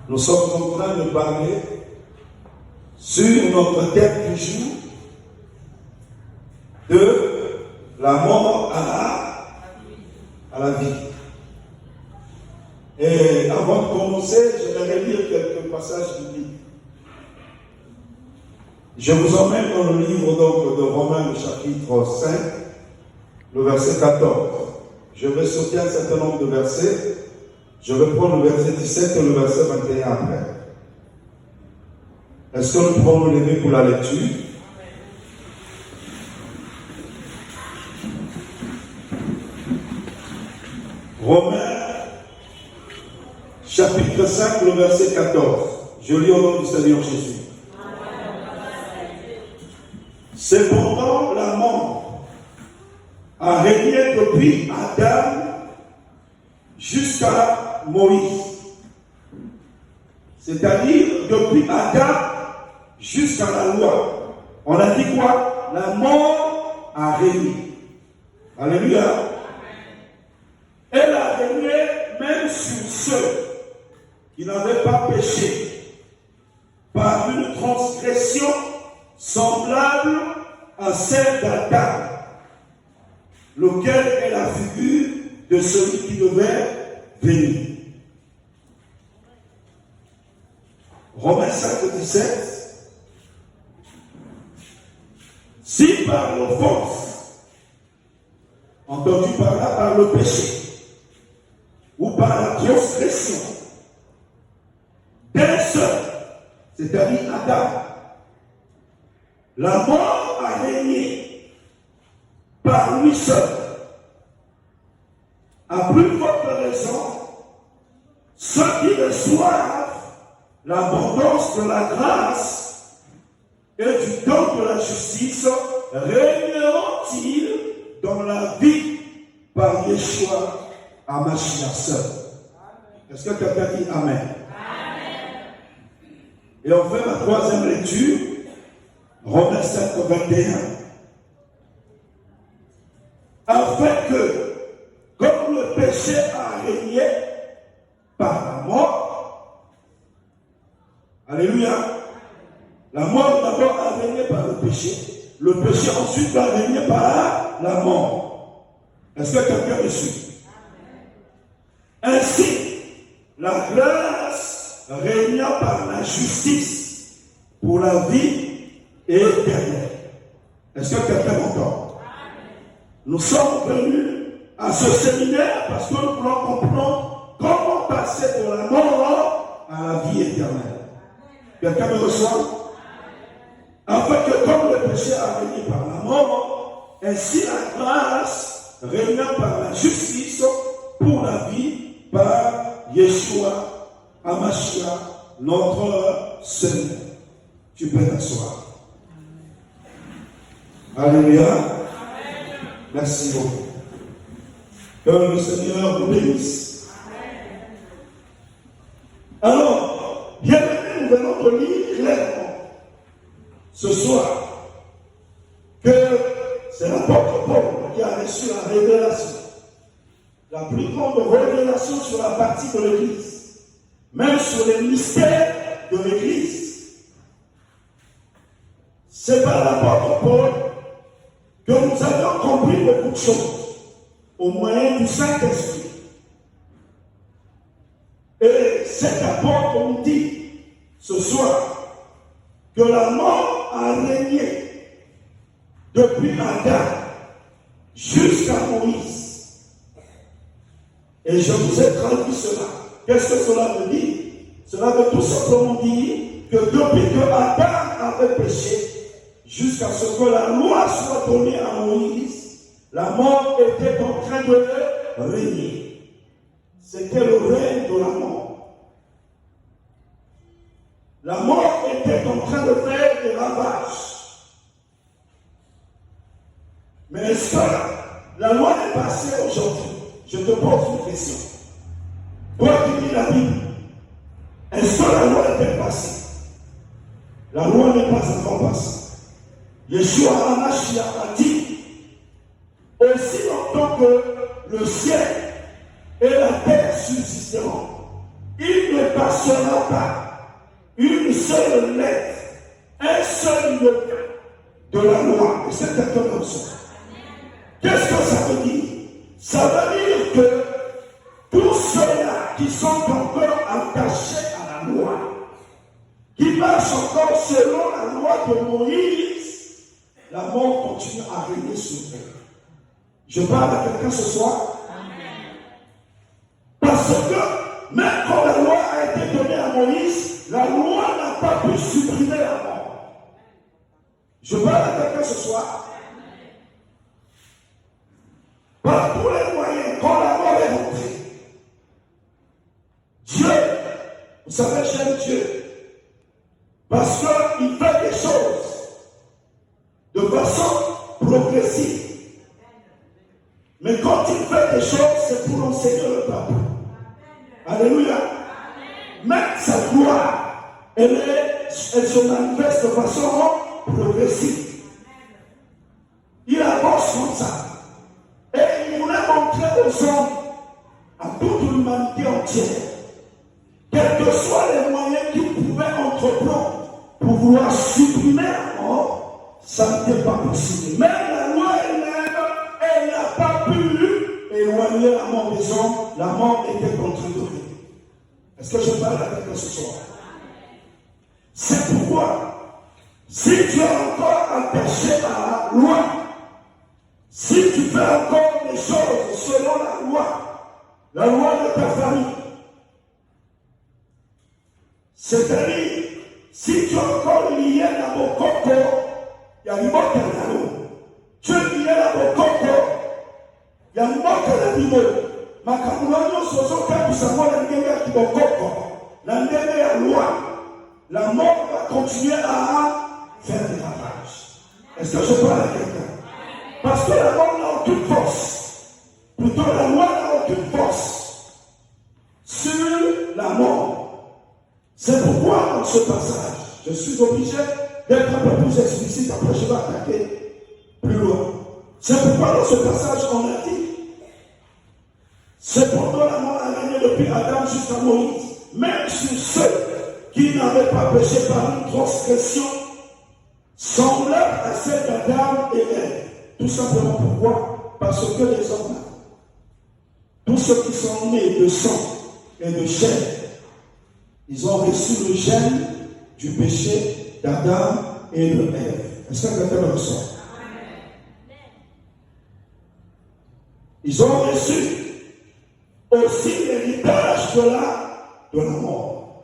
Nous sommes en train de parler sur notre thème du jour de la mort à la vie. Et avant de commencer, j'aimerais lire quelques passages bibliques. Je vous emmène dans le livre donc, de Romains, le chapitre 5, le verset 14. Je vais sauter un certain nombre de versets. Je vais prendre le verset 17 et le verset 21 après. Est-ce que nous pouvons nous lever pour la lecture? Romains, chapitre 5, le verset 14. Je lis au nom du Seigneur Jésus. Cependant, la mort a régné depuis Adam jusqu'à Moïse. C'est-à-dire depuis Adam jusqu'à la loi. On a dit quoi? La mort a régné. Alléluia. Elle a régné même sur ceux qui n'avaient pas péché par une transgression semblable à celle d'Adam, lequel est la figure de celui qui devait venir. Romains 5, 17. Si par l'offense, entendu par là, par le péché, ou par la transgression d'un seul, c'est-à-dire Adam, la mort a régné par lui seul, à plus forte raison, ceux qui reçoivent l'abondance de la grâce et du don de la justice régneront-ils dans la vie par Yeshua HaMashiach seul. Est-ce que quelqu'un dit Amen? Amen. Et on fait la troisième lecture, Romains 5, 21. Afin que, comme le péché a régné par la mort, alléluia, la mort d'abord a régné par le péché ensuite a régné par la mort. Est-ce que quelqu'un me suit? Ainsi, la grâce régnant par la justice pour la vie éternelle. Est-ce que quelqu'un m'entend? Nous sommes venus à ce séminaire parce que nous voulons comprendre comment passer de la mort à la vie éternelle. Quelqu'un me reçoit? Afin que comme le péché a régné par la mort, ainsi la grâce régnant par la justice pour la vie par Yeshua HaMashiach, notre Seigneur. Tu peux t'asseoir. Alléluia. Merci beaucoup. Que le Seigneur vous bénisse. Alors, bien aimé, nous allons lire clairement ce soir que c'est l'apôtre Paul qui a reçu la révélation. La plus grande révélation sur la partie de l'Église, même sur les mystères de l'Église. C'est par l'apôtre Paul que nous avons compris beaucoup de choses au moyen du Saint-Esprit. Et cet apôtre nous dit ce soir que la mort a régné depuis Adam jusqu'à Moïse. Et je vous ai traduit cela. Qu'est-ce que cela veut dire? Cela veut tout simplement dire que depuis que Adam avait péché, jusqu'à ce que la loi soit donnée à Moïse, la mort était en train de régner. C'était le règne de la mort. La mort était en train de faire des ravages. Mais est-ce que la loi est passée aujourd'hui? Je te pose une question. Toi qui lis la Bible, est-ce que la loi était passée? La loi n'est pas encore passée. Yeshua HaMashiach a dit, aussi longtemps que le ciel et la terre subsisteront, il ne ne passera pas une seule lettre, un seul mot de la loi. Et c'est exactement ça. Qu'est-ce que ça veut dire? Ça veut dire que tous ceux-là qui sont encore attachés à la loi, qui marchent encore selon la loi de Moïse, la mort continue à régner sur eux. Je parle à quelqu'un ce soir. Parce que même quand la loi a été donnée à Moïse, la loi n'a pas pu supprimer la mort. Je parle à quelqu'un ce soir. Par tous les moyens, quand la mort est rentrée, Dieu, vous savez, j'aime Dieu, parce qu'il fait des choses de façon progressive. Mais quand il fait des choses, c'est pour enseigner le peuple. Alléluia. Même sa gloire, elle se manifeste de façon progressive. Il avance comme ça. Et il voulait montrer aux hommes, à toute l'humanité entière, quels que soient les moyens qu'ils pouvaient entreprendre pour vouloir supprimer la mort, ça n'était pas possible. Même la loi elle-même, elle n'a pas pu éloigner la mort des hommes. La mort était contrôlée. Est-ce que je parle à quelqu'un ce soir? C'est pourquoi, si tu es encore attaché à la loi, si tu fais encore des choses selon la loi de ta famille, c'est-à-dire, si tu es encore lié à mon coco, il y a une mort à l'eau. Tu es lié à mon coco, il y a une mort à l'eau. Ma camouflage, ce sont quelques samois qui vont coco. La loi, la mort va continuer à faire des ravages. Est-ce que je parle à quelqu'un? Parce que la mort n'a aucune force. Plutôt la loi n'a aucune force sur la mort. C'est pourquoi dans ce passage, je suis obligé d'être un peu plus explicite, après je vais attaquer plus loin. C'est pourquoi dans ce passage on a dit, cependant la mort a régné depuis Adam jusqu'à Moïse, même sur ceux qui n'avaient pas péché par une transgression semblable à celle d'Adam et Ève. Tout simplement pourquoi? Parce que les hommes, tous ceux qui sont nés de sang et de chair, ils ont reçu le gène du péché d'Adam et de Ève. Est-ce que quelqu'un le ressent? Ils ont reçu aussi l'héritage de la mort.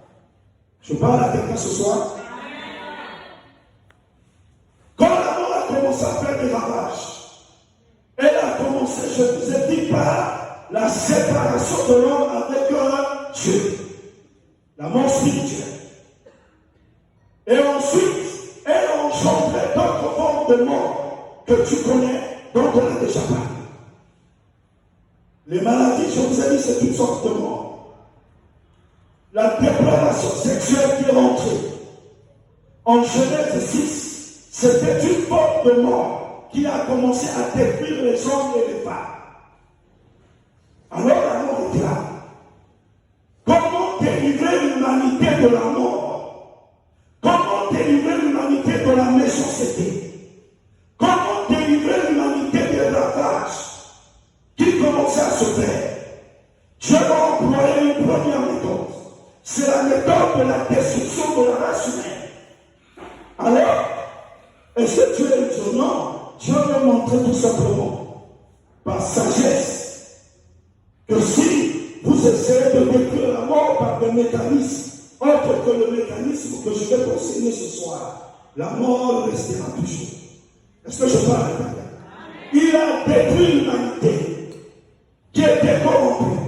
Je parle à quelqu'un ce soir. Quand la mort a commencé à faire des ravages, elle a commencé, je vous ai dit, par la séparation de l'homme avec Dieu. La mort spirituelle. Et ensuite, elle a engendré d'autres formes de mort que tu connais, dont on a déjà parlé. Les maladies, je vous ai dit, c'est toutes sortes de morts. La dépravation sexuelle qui est rentrée en Genèse 6, c'était une forme de mort qui a commencé à détruire les hommes et les femmes. Alors la mort était là. Comment délivrer l'humanité de la mort? Comment délivrer l'humanité de la méchanceté? Comment délivrer l'humanité des ravages qui commençait à se faire? Dieu va employer une première méthode. C'est la méthode de la destruction de la race humaine. Alors, est-ce que Dieu est étonnant? Dieu veut montrer tout simplement, par sagesse, que si vous essayez de détruire la mort par des mécanismes, autres que le mécanisme que je vais conseiller ce soir, la mort restera toujours. Est-ce que je parle à quelqu'un? Il a détruit l'humanité qui était corrompue.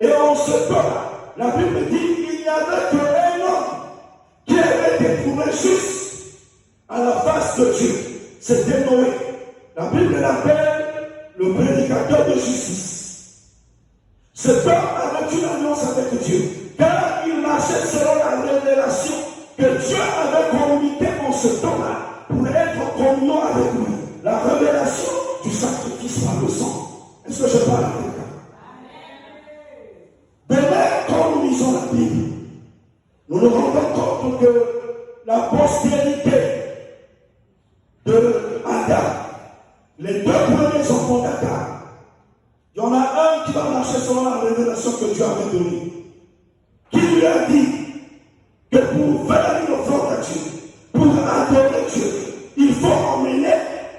Et en ce temps-là, la Bible dit qu'il n'y avait qu'un homme qui avait été trouvé juste à la face de Dieu. C'était Noé. La Bible l'appelle le prédicateur de justice. Cet homme avait une alliance avec Dieu, car il marchait selon la révélation que Dieu avait communiquée en ce temps-là pour être en communion avec lui. La révélation du sacrifice par le sang. Est-ce que je parle à quelqu'un? De même, quand nous lisons la Bible, nous rendons compte que la postérité de Adam, les deux premiers enfants d'Adam, il y en a un qui va marcher selon la révélation que Dieu avait donnée, qui lui a dit que pour venir offrande à Dieu, pour adorer Dieu, il faut emmener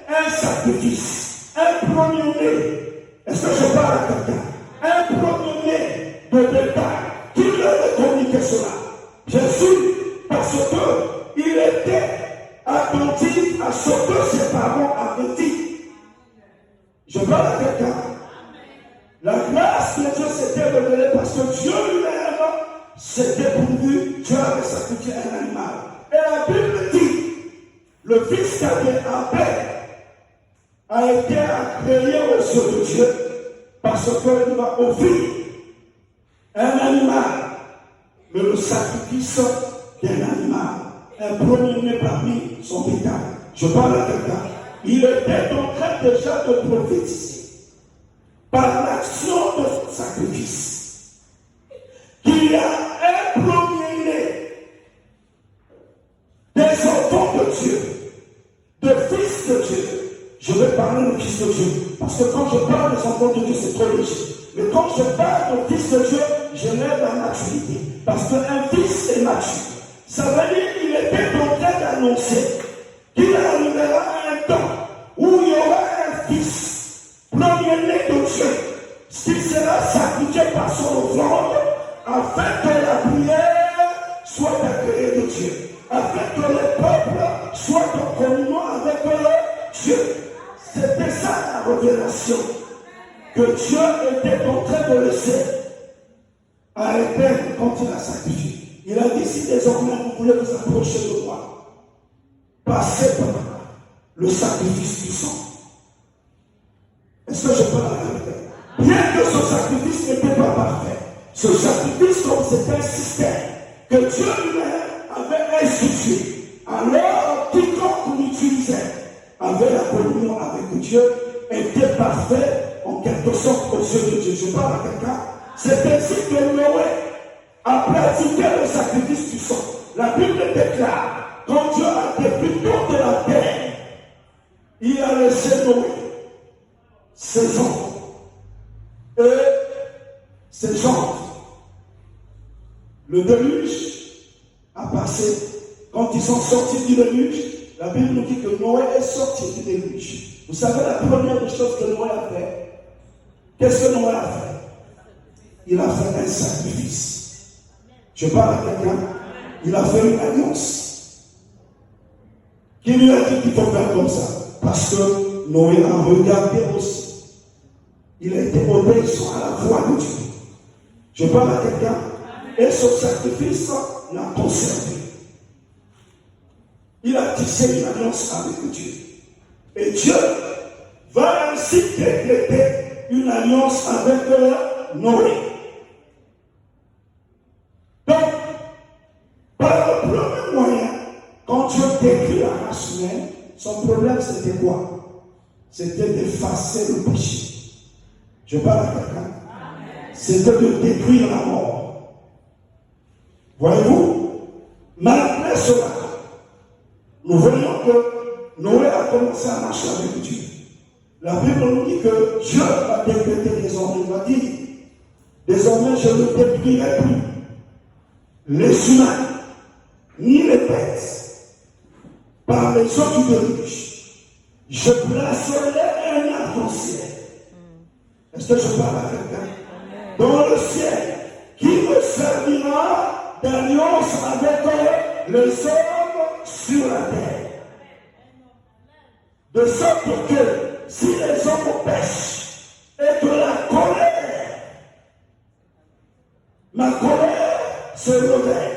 un sacrifice, un premier-né. Est-ce que je parle à quelqu'un? Un premier-né de bétail. Qui lui a communiqué cela? Jésus, parce qu'il était attentif à ce que ses parents avaient dit. Je parle à quelqu'un. La grâce de Dieu s'était révélée parce que Dieu lui-même s'était pourvu, Dieu avait sacrifié un animal. Et la Bible dit, le fils d'Abel a été agréé aux yeux de Dieu parce qu'il va offrir un animal, mais le sacrifice d'un animal, un premier-né parmi son bétail. Je parle à quelqu'un. Il était en train déjà de prophétiser par l'action de son sacrifice qu'il y a un premier-né des enfants de Dieu, de fils de Dieu. Je vais parler de fils de Dieu, parce que quand je parle des enfants de Dieu, c'est trop léger. Mais quand je parle de fils de Dieu, je lève la maturité, parce qu'un fils est mature. Ça veut dire qu'il était en train d'annoncer qu'il arrivera un temps où il y aura un fils, premier-né de Dieu, qui sera sacrifié par son offrande, afin que la prière soit agréée de Dieu, afin que le peuple soit en communion avec Dieu. C'était ça la révélation que Dieu était en train de laisser à Abel quand il a sacrifié. Il a dit, si désormais vous voulez vous approcher de moi, passez par le sacrifice du sang. Est-ce que je peux la répéter? Bien que ce sacrifice n'était pas parfait, ce sacrifice, comme c'était un système que Dieu lui-même avait institué, alors quiconque l'utilisait avait la communion avec Dieu, était parfait en quelque sorte aux yeux de Dieu. Je parle à quelqu'un. C'est ainsi que Noé a pratiqué le sacrifice du sang. La Bible déclare, quand Dieu a dépouillé toute la terre, il a laissé Noé, ses enfants et ses gens. Le déluge a passé. Quand ils sont sortis du déluge, la Bible nous dit que Noé est sorti du déluge. Vous savez la première des choses que Noé a fait? Qu'est-ce que Noé a fait? Il a fait un sacrifice. Je parle à quelqu'un. Il a fait une alliance. Qui lui a dit qu'il faut faire comme ça? Parce que Noé a regardé aussi. Il a été obéissant à la voix de Dieu. Je parle à quelqu'un. Et ce sacrifice l'a conservé. Il a tissé une alliance avec Dieu. Et Dieu va ainsi décréter une alliance avec Noé. Donc, par le premier moyen, quand Dieu décrit la race humaine, son problème c'était quoi? C'était d'effacer le péché. Je parle à quelqu'un. C'était de détruire la mort. Voyez-vous, malgré cela, nous voyons que Noé a commencé à marcher avec Dieu. La Bible nous dit que Dieu va décréter désormais, il va dire, désormais je ne détruirai plus les humains, ni les bêtes, par les eaux du déluge. Je placerai un arc-en-ciel. Est-ce que je parle à quelqu'un? Dans le ciel, qui me servira d'alliance avec les hommes sur la terre. De sorte que si les hommes pêchent et que ma colère se levait,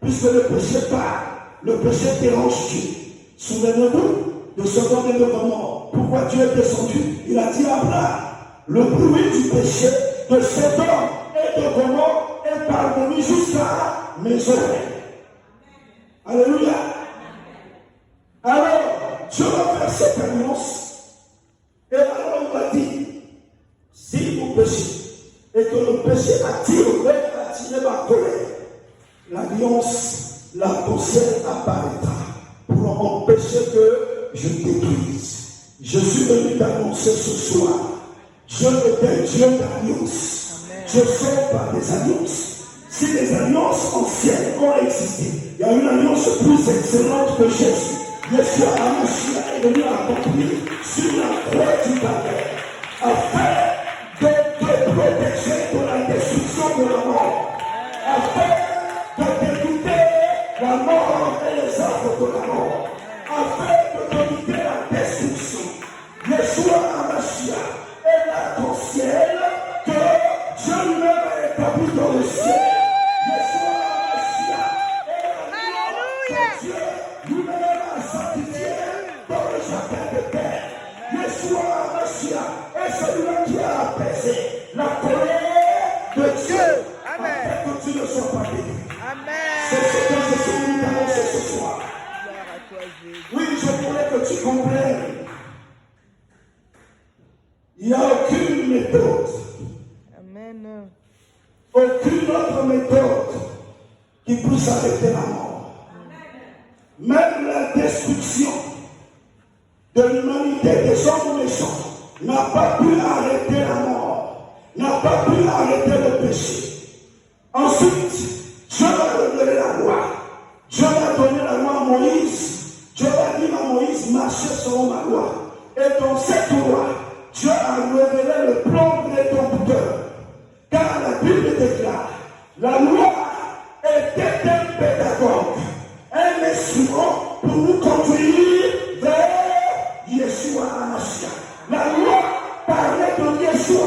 puisque le péché part, le péché dérange Dieu. Souvenez-vous de ce qu'on est devant. Pourquoi Dieu est descendu? Il a dit à Abraham, le bruit du péché de cet homme et de Gomorrhe est parvenu jusqu'à mes oreilles. Alléluia. Alors, Dieu va faire cette annonce. Et alors il va dire, si vous péchez, et que le péché attire ma colère, l'alliance, l'arc-en-ciel apparaîtra pour empêcher que je détruise. Je suis venu t'annoncer ce soir. Dieu est un Dieu d'alliance. Dieu sort par des alliances. Si les alliances anciennes ont existé, il y a une alliance plus excellente que Jésus. Yeshua HaMashiach est venu accomplir sur la croix du Calvaire afin de te protéger de la destruction de la mort, afin de dégoûter la mort et les œuvres de la mort, afin de dégoûter la destruction. Yeshua HaMashiach est l'arc-en-ciel que Dieu lui-même a établi dans le ciel. Yeshua HaMashiach est l'alliance que Dieu lui-même a sanctifié dans le jardin de terre. Yeshua HaMashiach est celui qui a apaisé la colère de Dieu afin que tu ne sois pas détruit. C'est ce que je suis venu t'annoncer ce soir. Oui, je voulais que tu comprennes. Il n'y a aucune méthode, aucune autre méthode qui puisse arrêter la mort. Même la destruction de l'humanité des hommes méchants n'a pas pu arrêter la mort, n'a pas pu arrêter le péché. Ensuite, Dieu a révélé la loi. Dieu a donné la loi à Moïse. Dieu a dit à Moïse, marchez selon ma loi. Et dans cette loi, Dieu a révélé le plan rédempteur. Car la Bible déclare, la loi était un pédagogue, un instrument pour nous conduire vers Yeshua HaMashiach. La loi parlait de Yeshua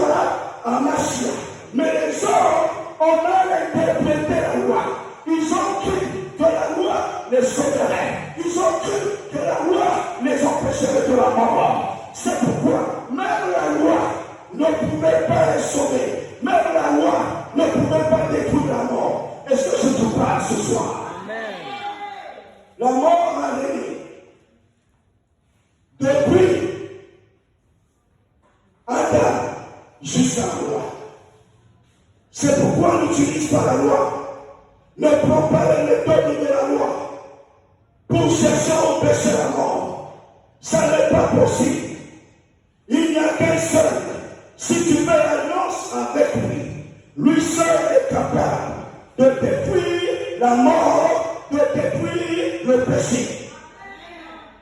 HaMashiach. Mais les hommes ont mal interprété la loi. Ils ont cru que la loi les sauverait. Ils ont cru que la loi les empêcherait de la mort. C'est pourquoi même la loi ne pouvait pas les sauver. Même la loi ne pouvait pas détruire la mort. Est-ce que je te parle ce soir? Amen. La mort a régné. Depuis Adam jusqu'à la loi. C'est pourquoi on n'utilise pas la loi. Ne prends pas les méthodes de la loi pour chercher à empêcher la mort. Ça n'est pas possible. Il n'y a qu'un seul. Si tu fais l'alliance avec lui, lui seul est capable de détruire la mort, de détruire le péché.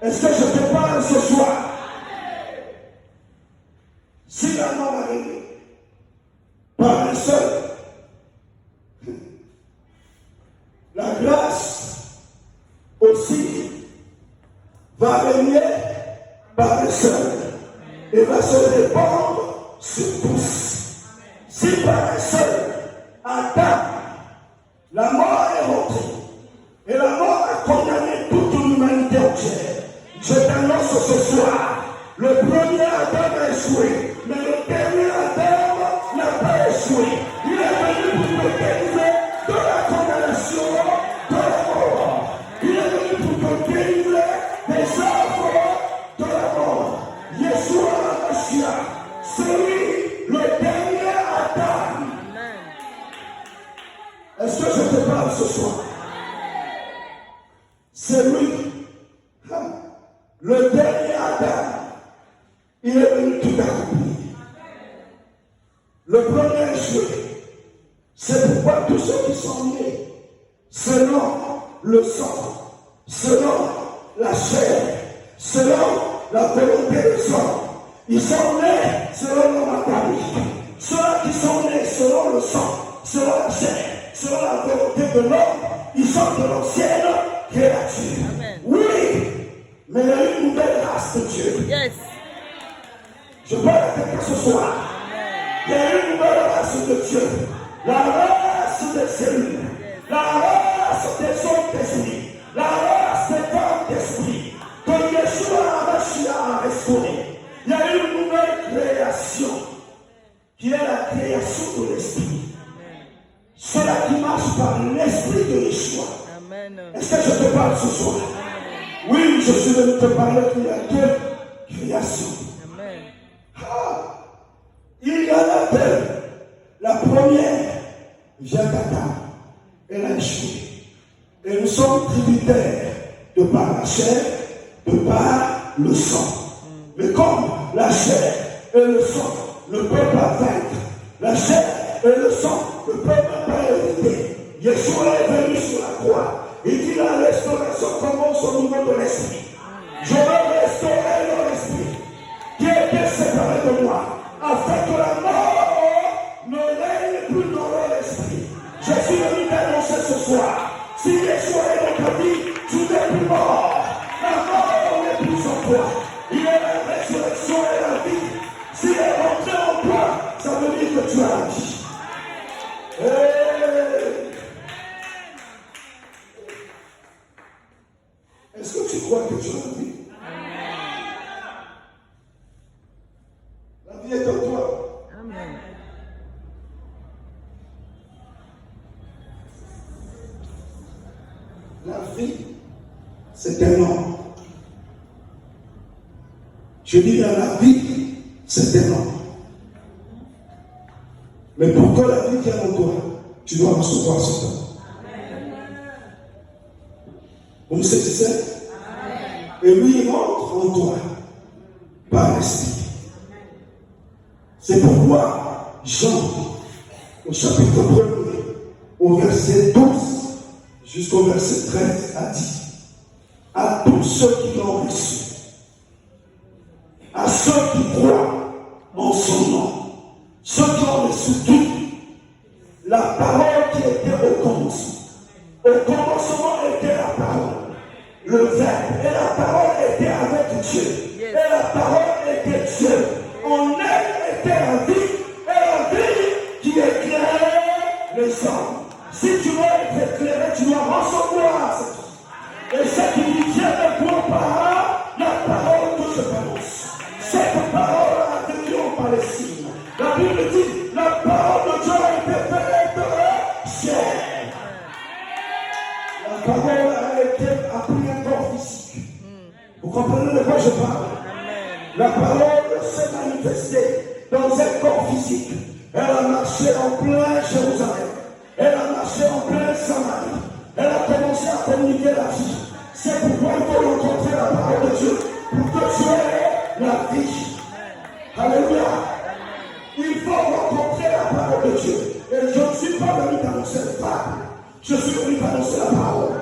Est-ce que je te parle ce soir? Si la mort arrive par un seul, la grâce aussi va régner par un seul et va se répandre sur tous. Si par un seul, Adam, la mort est rentrée et la mort a condamné toute l'humanité entière, je t'annonce ce soir, le premier Adam a échoué, mais le dernier Adam n'a pas échoué. Il est venu pour te délivrer de la condamnation de la mort. Il est venu pour te délivrer des œuvres de la mort. Yeshua HaMashiach, c'est lui le dernier Adam. Est-ce que je te parle ce soir? C'est lui, le dernier Adam. Il est venu tout accomplir. Le premier échoué. C'est pourquoi tous ceux qui sont nés selon le sang, selon la chair, selon la volonté des hommes, ils sont nés selon l'homme adamique. Ceux qui sont nés selon le sang, selon la chair, selon la volonté de l'homme, ils sont de l'ancienne créature. Amen. Oui, mais il y a une nouvelle race de Dieu. Yes. Je parle à quelqu'un ce soir. Amen. Il y a une nouvelle race de Dieu. La race des cellules. Yes. La race des hommes d'esprit. La race des femmes d'esprit. Que Yeshua HaMashiach a restauré. Il y a une nouvelle création qui est la création de l'esprit. Cela qui marche par l'esprit de Yeshua. Amen. Est-ce que je te parle ce soir? Amen. Oui, je suis venu te parler qu'il y a deux créations. Amen. Il y en a deux. La première vient d'Adam. Elle a échoué. Et nous sommes tributaires de par la chair, de par le sang. Mais comme la chair et le sang ne peuvent pas vaincre, la chair et le sang ne peuvent pas hériter. Yeshua est venu sur la croix. Il dit la restauration commence au niveau de l'esprit. Je veux restaurer leur esprit qui était séparé de moi, afin que la mort ne règne plus dans leur esprit. Je suis venu t'annoncer ce soir. Si Yeshua est dans ta vie, tu n'es plus mort. La mort n'est plus en toi. Il est la résurrection et la vie. S'il est rentré en toi, ça veut dire que tu as la vie. Est-ce que tu crois que tu as la vie? La vie est en toi. Amen. La vie, c'est un homme. Je dis dans la vie, c'est un homme. Mais pour que la vie vienne en toi, tu dois recevoir ce temps. Vous me saisissez? Et lui, il entre en toi par l'esprit. C'est pourquoi Jean, au chapitre 1er, au verset 12 jusqu'au verset 13, a dit à tous ceux qui l'ont reçu, à ceux qui croient en son nom, ceux qui ont reçu tout, la parole qui était au commencement. Au commencement était la parole, le Verbe, et la parole était avec Dieu, et la parole était Dieu. En elle était la vie, et la vie qui éclairait les hommes. Si tu veux être éclairé, tu dois recevoir cette vie. Et ce qui dit vient de toi par la parole que je t'annonce. Cette parole a été due en Palestine. La Bible dit, la parole de Dieu a été faite chair. La parole a été appris un corps physique. Vous comprenez de quoi je parle? La parole s'est manifestée dans un corps physique. Elle a marché en plein Jérusalem. Elle a marché en plein Samarie. Elle a commencé à communiquer la vie. C'est pourquoi il faut rencontrer la parole de Dieu. Pour que tu aies la vie. Alléluia. Il faut rencontrer la parole de Dieu. Et je ne suis pas venu t'annoncer le parole. Je suis venu t'annoncer la parole.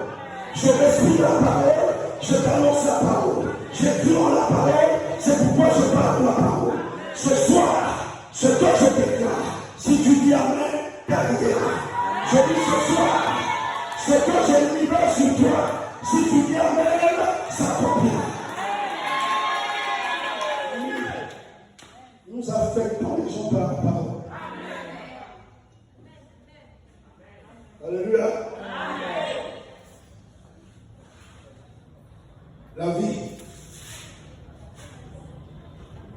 Je respire la parole. Je t'annonce la parole. J'écris en la parole. C'est pourquoi je parle de la parole. Ce soir, ce que je déclare, si tu dis Amen, t'arriveras. Je dis ce soir, ce que j'ai libéré sur toi, si tu dis Amen, ça accomplira. Nous affectons les gens par la parole. Alléluia. La vie,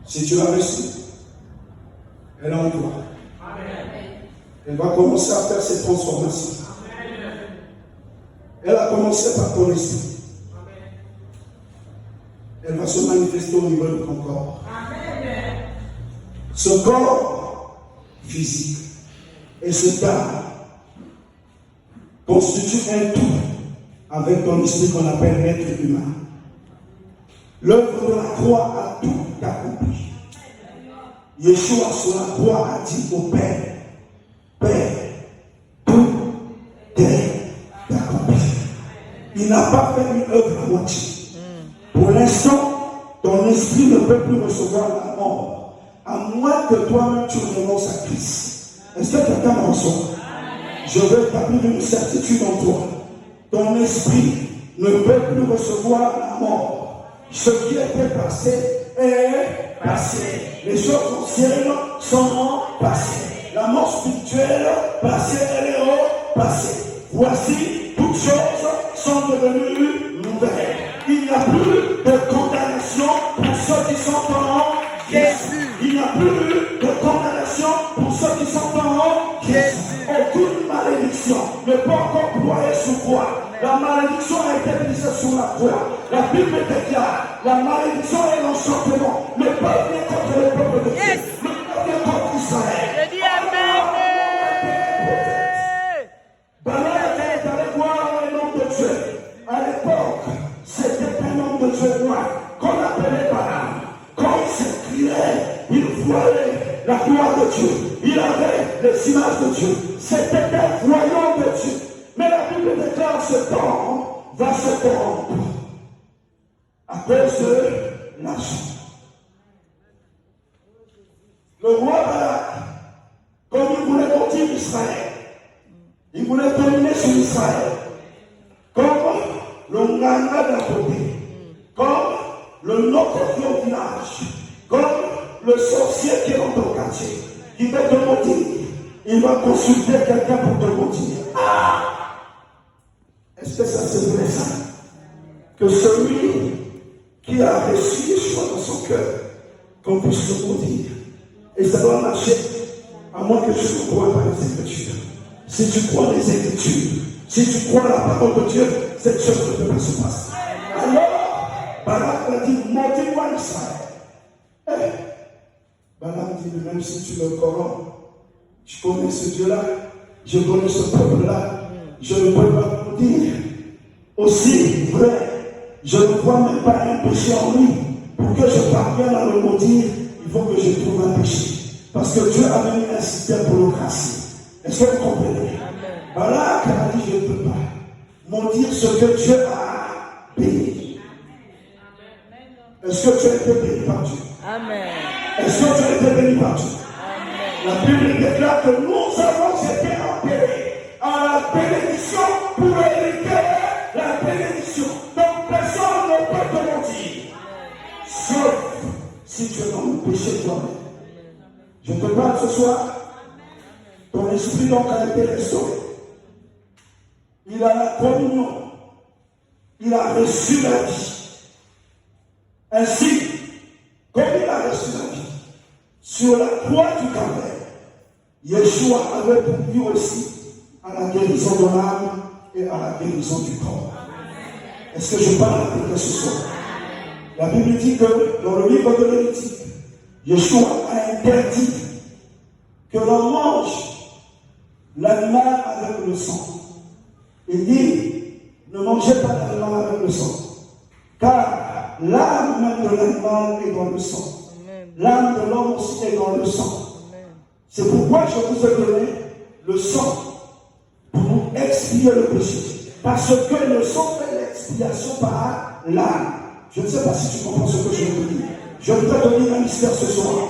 si tu l'as reçue, elle est en toi. Elle va commencer à faire ses transformations. Elle a commencé par ton esprit. Elle va se manifester au niveau de ton corps. Ce corps physique et cette âme constituent un tout avec ton esprit qu'on appelle l'être humain. L'œuvre de la croix a tout accompli. Yeshua sur la croix a dit au Père, Père, tout est accompli. Il n'a pas fait une œuvre à moitié. Pour l'instant, ton esprit ne peut plus recevoir la mort, à moins que toi-même tu renonces à Christ. Est-ce que quelqu'un me reçoit? Je veux établir une certitude en toi. Ton esprit ne peut plus recevoir la mort. Ce qui était passé est passé. Les choses anciennes sont passées. La mort spirituelle passée, elle est au passé. Voici, toutes choses sont devenues nouvelles. Il n'y a plus de condamnation pour ceux qui sont en Jésus. Il n'y a plus de condamnation pour ceux qui sont en Jésus. Aucune malédiction ne peut encore ployer sur toi. La malédiction a été brisée sur la croix. La Bible déclare, la malédiction et l'enchantement ne peuvent venir contre le peuple de Dieu, ne peuvent venir contre Israël. Je dis Amen. Balaam est allé voir le nom de Dieu. de Dieu. Il avait les images de Dieu. C'était un royaume de Dieu. Mais la Bible déclare ce temps va se corrompre à cause de l'argent. Le roi Balak, comme il voulait bâtir Israël, il voulait dominer sur Israël, comme le Nganga d'un côté, comme le Nokofio au village, comme le sorcier qui est dans ton quartier, qui veut te maudire. Il va consulter quelqu'un pour te maudire. Ah! Est-ce que ça c'est vrai ça? Que celui qui a reçu Yeshua dans son cœur, qu'on puisse le maudire. Et ça doit marcher, à moins que tu ne crois pas les Écritures. Si tu crois les Écritures, si tu crois la parole de Dieu, cette chose ne peut pas se passer. Alors, Balak a dit, maudis-moi Israël. Balak dit, même si tu me corromps, je connais ce Dieu-là, je connais ce peuple-là, je ne peux pas vous dire. Aussi vrai, je ne vois même pas un péché en lui. Pour que je parvienne à le maudire, il faut que je trouve un péché. Parce que Dieu a mis un système pour le grâce. Est-ce que vous comprenez? Balak a dit, je ne peux pas maudire ce que Dieu a béni. Est-ce que tu as été béni par Dieu? Amen. Est-ce que tu as été béni par Dieu? Amen. La Bible déclare que nous avons été appelés à la bénédiction pour hériter la bénédiction. Donc personne ne peut te mentir. Sauf si tu es dans le péché toi-même. Je te parle ce soir. Ton esprit donc a été restauré. Il a la communion. Il a reçu la vie. Ainsi, comme il a reçu la vie, sur la croix du Calvaire, Yeshua avait pourvu aussi à la guérison de l'âme et à la guérison du corps. Est-ce que je parle à quelqu'un ce soir? La Bible dit que dans le livre de Lévitique, Yeshua a interdit que l'on mange l'animal avec le sang. Il dit, ne mangez pas l'animal avec le sang, car l'âme même de l'animal est dans le sang. L'âme de l'homme aussi est dans le sang. C'est pourquoi je vous ai donné le sang pour expier le péché. Parce que le sang fait l'expiation par l'âme. Je ne sais pas si tu comprends ce que je veux dire. Je vais te donner un mystère ce soir.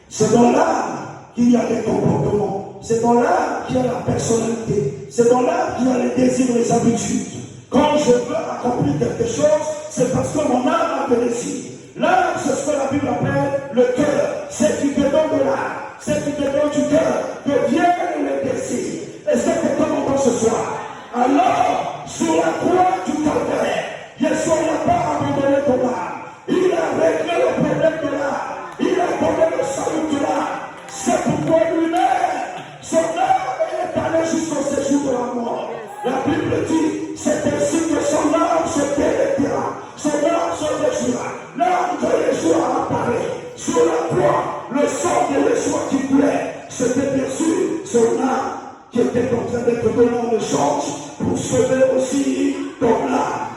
C'est dans l'âme qu'il y a les comportements. C'est dans l'âme qu'il y a la personnalité. C'est dans l'âme qu'il y a les désirs, les habitudes. Quand je veux accomplir quelque chose, c'est parce que mon âme a des désirs. L'âme, c'est ce que la Bible appelle le cœur. C'est du dedans de l'âme. C'est du dedans du cœur que viennent les désirs. Est-ce que tu comprends ce soir? Alors, sur la croix du Calvaire, Yeshua n'a pas abandonné ton âme. Il a réglé le problème de l'âme. Il a donné le salut de l'âme. C'est pourquoi lui-même, son âme est allée jusqu'au séjour de la mort. La Bible dit, c'est ainsi que son âme se délétera. Son âme se réjouira. L'âme de Yeshua apparaît. Sur la croix, le sang de Yeshua qui coulait, c'était bien sûr son âme qui était en train d'être donné en échange pour sauver aussi ton âme.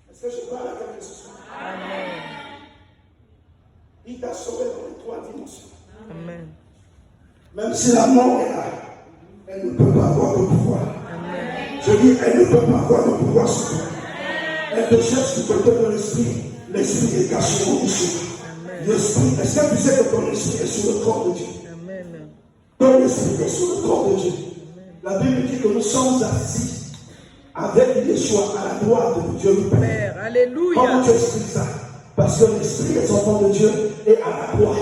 Est-ce que je parle à quelqu'un ce soir? Amen. Il t'a sauvé dans les trois dimensions. Amen. Même si la mort est là, elle ne peut pas avoir de pouvoir. Amen. Je dis, elle ne peut pas avoir de pouvoir sur toi. Elle te cherche du côté de l'esprit. L'esprit est caché en dessous. L'esprit, est-ce que tu sais que ton esprit est sur le corps de Dieu? Amen. Ton esprit est sur le corps de Dieu. Amen. La Bible dit que nous sommes assis avec Yeshua à la droite de Dieu le Père. Alléluia. Comment tu expliques ça? Parce que l'esprit des enfants de Dieu est à la droite.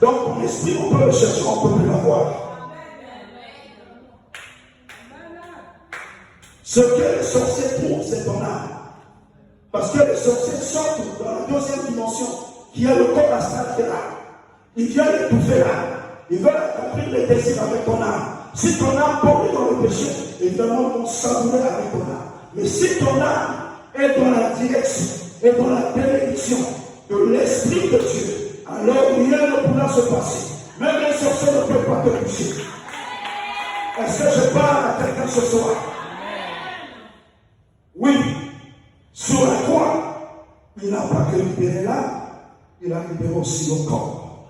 Donc ton esprit, on peut le chercher, on peut plus l'avoir. Ce que les sorciers font, c'est ton âme. Parce que les sorciers sortent dans la deuxième dimension, qui est le corps astral de l'âme. Ils viennent étouffer l'âme. Ils veulent accomplir les désirs avec ton âme. Si ton âme tombe dans le péché, évidemment, ils vont savourer avec ton âme. Mais si ton âme est dans la direction et dans la bénédiction de l'Esprit de Dieu, alors rien ne pourra se passer. Même les sorciers ne peuvent pas te toucher. Est-ce que je parle à quelqu'un ce soir? Oui. Sur la croix, il n'a pas que libéré l'âme, il a libéré aussi le corps.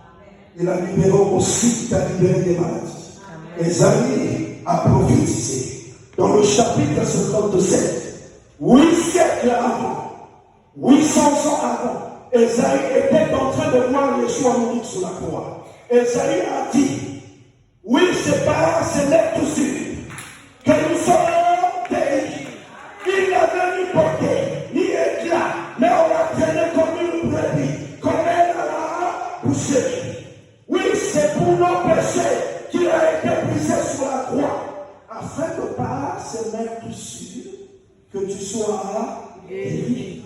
Il a libéré aussi, il a libéré des maladies. Ésaïe a prophétisé dans le chapitre 57, 8 siècles avant, 800 ans avant, Ésaïe était en train de voir Yeshua mourir sur la croix. Ésaïe a dit, oui, c'est pas, ce n'est tout sûr, que nous sommes péris. Il n'avait ni porté, ni éclat, mais on l'a traîné comme une brebis, comme elle à la boucherie. Oui, c'est pour nos péchés qu'il a été brisé sur la croix, afin que par ce n'est tout sûr que tu sois guéri.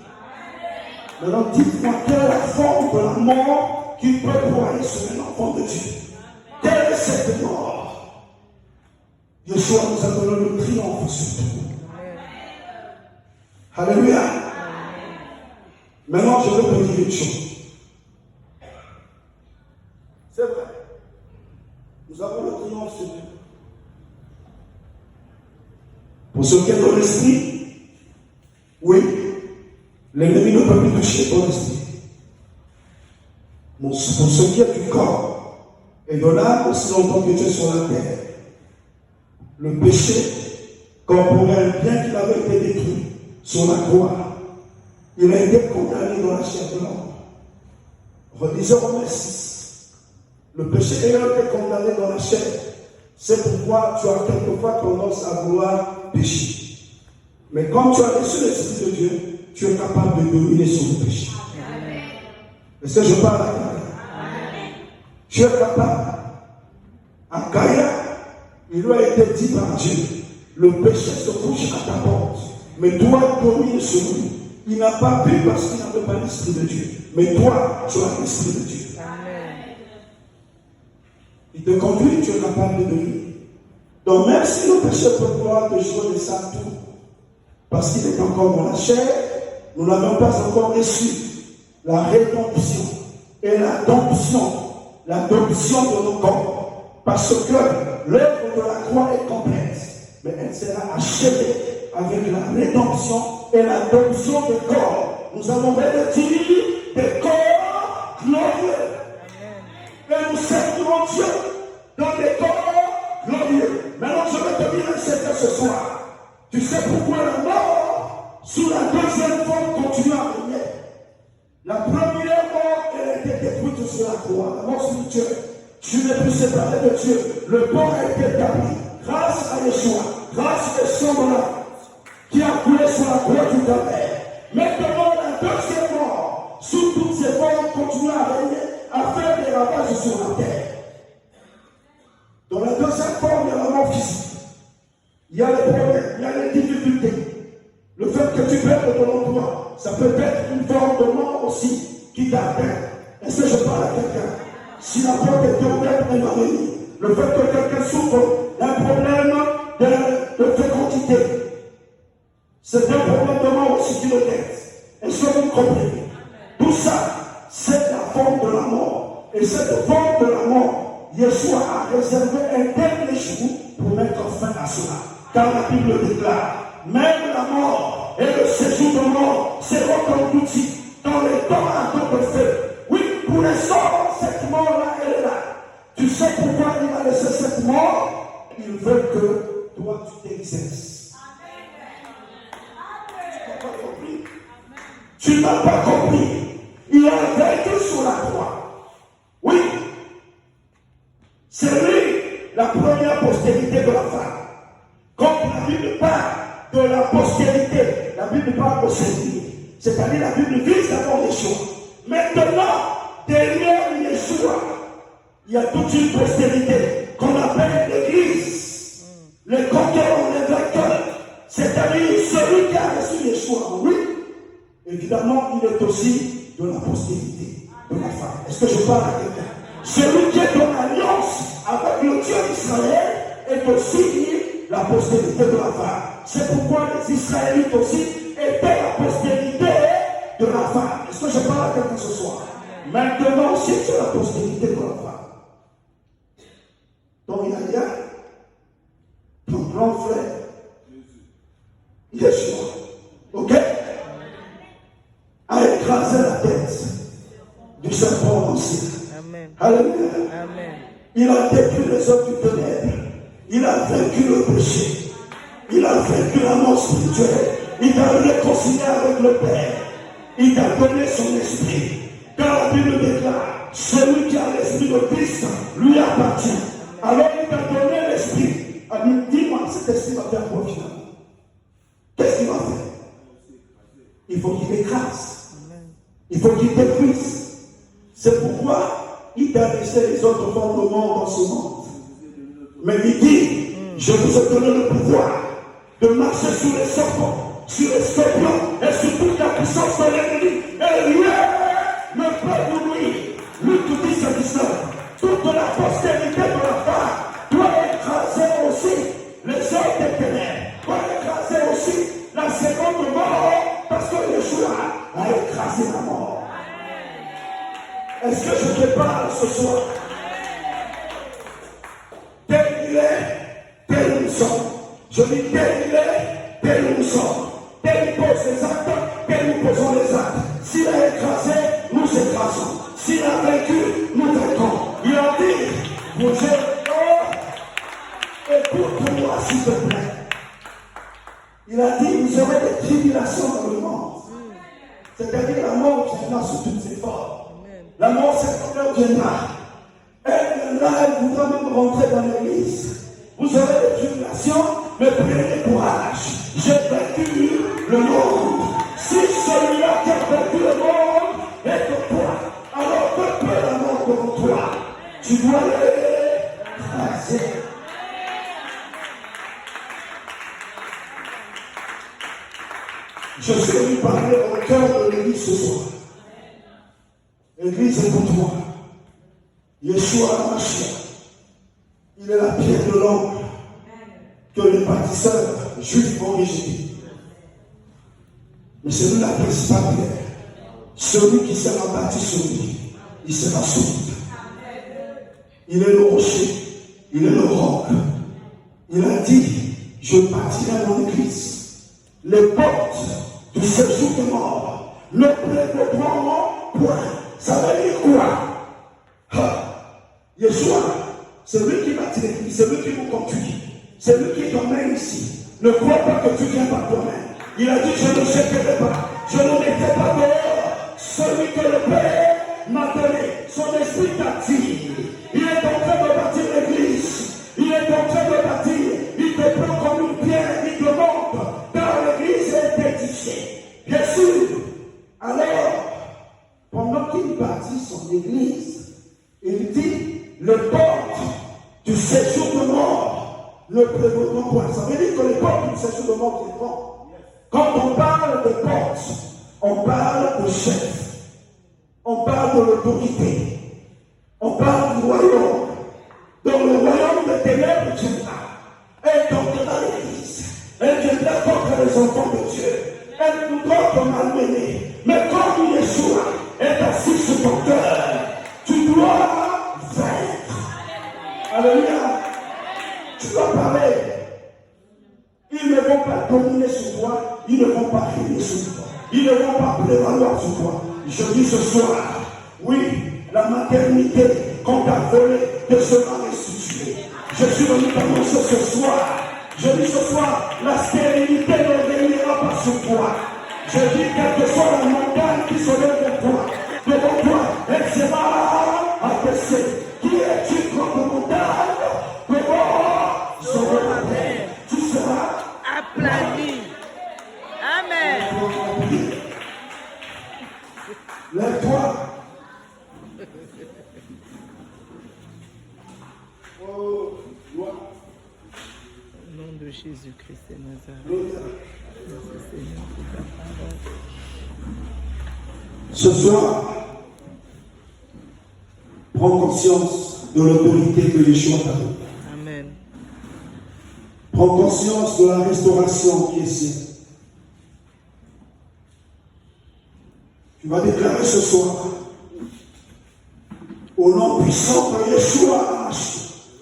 Alors dites-moi, quelle est la forme de la mort qui peut broyer sur un enfant de Dieu? Quelle est cette mort? Yeshua nous a donné le triomphe sur tout. Alléluia. Maintenant, je veux te dire une chose. C'est vrai. Nous avons le triomphe sur tout. Pour ce qui est de l'esprit, oui, l'ennemi ne peut plus toucher ton esprit. Pour ce qui est du corps et de l'âme, aussi longtemps que tu es sur la terre, le péché corporel, bien qu'il avait été détruit sur la croix, il a été condamné dans la chair de l'homme. Relisons Romains 6. Le péché ayant été condamné dans la chair, c'est pourquoi tu as quelquefois tendance à vouloir pécher. Mais comme tu as reçu l'Esprit de Dieu, tu es capable de dominer sur le péché. Est-ce que je parle à quelqu'un? Tu es capable. En Gaïa, il lui a été dit par Dieu, le péché se couche à ta porte, mais toi domine sur lui. Il n'a pas pu parce qu'il n'avait pas l'Esprit de Dieu. Mais toi, tu as l'Esprit de Dieu. Il te conduit, tu es capable de dominer. Donc même si le péché peut vouloir te jouer de sa tour, parce qu'il est encore dans la chair, nous n'avons pas encore reçu la rédemption et l'adoption de nos corps. Parce que l'œuvre de la croix est complète, mais elle sera achevée avec la rédemption et l'adoption de corps. Nous avons revêtu des corps glorieux. Et nous servirons Dieu dans des corps glorieux. Maintenant, je vais te dire un secret ce soir. Tu sais pourquoi la mort, sous la deuxième forme, continue à régner? La première mort, elle a été détruite sur la croix, la mort spirituelle. Tu n'es plus séparé de Dieu. Le pont a été établi grâce à Yeshua, grâce au sang de l'âme qui a coulé sur la croix du Calvaire. Maintenant, la deuxième mort, sous toutes ces formes, continue à régner, à faire des ravages sur la terre. Dans la deuxième forme, il y a la mort physique. Il y a les problèmes, il y a les difficultés. Le fait que tu perdes ton emploi, ça peut être une forme de mort aussi qui t'atteint. Est-ce que je parle à quelqu'un? Si la porte est ouverte, elle va venir. Le fait que quelqu'un souffre d'un problème de fécondité, c'est un problème de mort aussi qui le tête. Est-ce que vous comprenez? Tout ça, c'est la forme de la mort. Et cette forme de la mort, Yeshua a réservé un dernier jour pour mettre fin à cela. Car la Bible déclare, même la mort et le séjour de mort seront comme outil dans les temps à temps de feu. Oui, pour l'instant, cette mort-là, elle est là. Tu sais pourquoi il a laissé cette mort? Il veut que toi, tu t'exerces. Tu n'as pas compris. Il a vaincu sur la croix. Oui. C'est lui, la première postérité de la femme. Comme la Bible parle de la postérité, la Bible parle de Seigneur. C'est-à-dire la Bible vise d'abord Yeshua. Maintenant, derrière Yeshua, il y a toute une postérité qu'on appelle l'Église. Les conquérants, les vainqueurs. C'est-à-dire celui qui a reçu Yeshua. Oui. Évidemment, il est aussi de la postérité de la femme. Est-ce que je parle à quelqu'un? Celui qui est dans l'alliance avec le Dieu d'Israël est aussi la postérité de la femme. C'est pourquoi les Israélites aussi étaient la postérité de la femme. Est-ce que je parle à quelqu'un ce soir? Maintenant aussi, c'est la postérité de la femme. Donc il y a bien ton grand frère, Yeshua, ok, a écrasé la tête du serpent. Il a détruit les hommes du ténèbre. Il a vaincu le péché. Il a vaincu la mort spirituelle. Il t'a réconcilié avec le Père. Il t'a donné son esprit. Car la Bible déclare, celui qui a l'esprit de Christ lui appartient. Alors il t'a donné l'esprit. Alors dis-moi, cet esprit va faire quoi finalement? Qu'est-ce qu'il va faire? Il faut qu'il écrase. Il faut qu'il détruise. C'est pourquoi il t'a laissé les autres fondements dans ce monde. Mais il dit, je vous ai donné le pouvoir de marcher sur les serpents, sur les scorpions et sur toute la puissance de l'ennemi. Et rien ne peut nous nuire. Luc 10:19. Toute la postérité de la femme doit écraser aussi les hommes des ténèbres, doit écraser aussi la seconde mort, parce que Yeshua a écrasé la mort. Est-ce que je te parle ce soir? Tel il est, tel nous sommes. Je dis tel il est, tel nous sommes. Tel il pose les actes, tel nous posons les actes. S'il a écrasé, nous écrasons. S'il a vaincu, nous vainquons. Il a dit, vous êtes écoute-moi s'il te plaît. Il a dit, vous aurez des tribulations dans le monde. C'est-à-dire la mort viendra sous toutes ses formes. La mort, cette heure viendra. Elle viendra, elle voudra même rentrer dans l'église. Vous aurez des tribulations, mais prenez courage. J'ai vaincu le monde. Si celui-là qui a vaincu le monde est de toi, alors que peut la mort devant toi? Tu dois l'écraser. Je suis venu parler au cœur de l'église ce soir. L'église est pour toi. Yeshua HaMashiach. Il est la pierre de l'angle que les bâtisseurs juifs vont rejeter. Mais c'est lui la principale pierre. Celui qui sera bâti sur lui, il sera solide. Il est le rocher, il est le roc. Il a dit, je bâtirai mon église. Les portes du séjour de mort ne prévaudront point. Ça veut dire quoi? Yeshua, c'est lui qui bâtit l'église, c'est lui qui vous conduit, c'est lui qui t'emmène ici. Ne crois pas que tu viens par toi-même. Il a dit, je ne jetterai pas, je ne mettrai pas dehors celui que le Père m'a donné. Son esprit t'attire. Il est en train de bâtir l'église. Il est en train de bâtir. Il te prend comme une pierre, il te montre. Car l'église est édifiée. Bien sûr. Alors, pendant qu'il bâtit son église, il dit, les portes du séjour de mort ne prévaudront point. Ça veut dire que les portes du séjour de mort viendront. Quand on parle de portes, on parle de chef, on parle de l'autorité, on parle du royaume. Dans le royaume des ténèbres viendra. Elle tombera l'église. Elle viendra contre les enfants de Dieu. Elle nous doit malmener. Mais quand Yeshua est assis sur ton cœur, tu dois vaincre. Alléluia. Tu dois parler. Ils ne vont pas dominer sur toi. Ils ne vont pas régner sur toi. Ils ne vont pas prévaloir sur toi. Je dis ce soir, oui, la maternité qu'on t'a volée te sera restituée. Je suis venu t'annoncer ce soir. Je dis ce soir, la stérilité ne régnera pas sur toi. Je dis, quelle que soit la montagne qui se lève devant toi, elle sera abaissée. Qui es-tu contre montagne? Comment sauver la terre? Tu seras aplani. Amen. Lève-toi. Oh, gloire. Au nom de Jésus-Christ de Nazareth. Merci Seigneur pour ta parole. Ce soir, prends conscience de l'autorité que Yeshua t'a donnée. Amen. Prends conscience de la restauration qui est sienne. Tu vas déclarer ce soir, au nom puissant de Yeshua,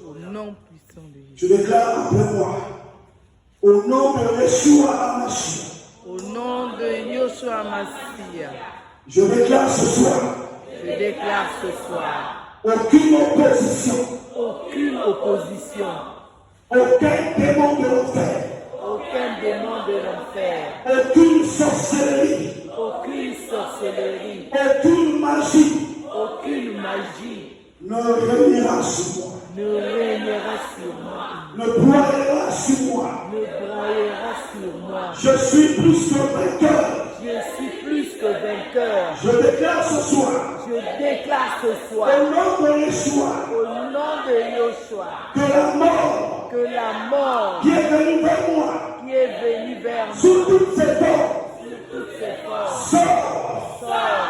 Au nom puissant de Jésus. tu déclares après moi, au nom de Yeshua HaMashiach. Au nom de Yeshua Mashiach. Je déclare ce soir, Je déclare ce soir aucune opposition aucune opposition, aucun démon de l'enfer, aucun démon de l'enfer, aucune sorcellerie, aucune sorcellerie, aucune magie aucune magie ne régnera sur moi, ne régnera sur moi, ne broyera sur moi. ne braillera sur moi. Je suis plus que vainqueur. Je suis plus que vainqueur. Je déclare ce soir, Je déclare ce soir, au nom de Yeshua, au nom de Yoshua, que la mort qui est venue vers moi, est venue vers moi, sous toutes ses formes, sur toutes ses forces, sort, sort,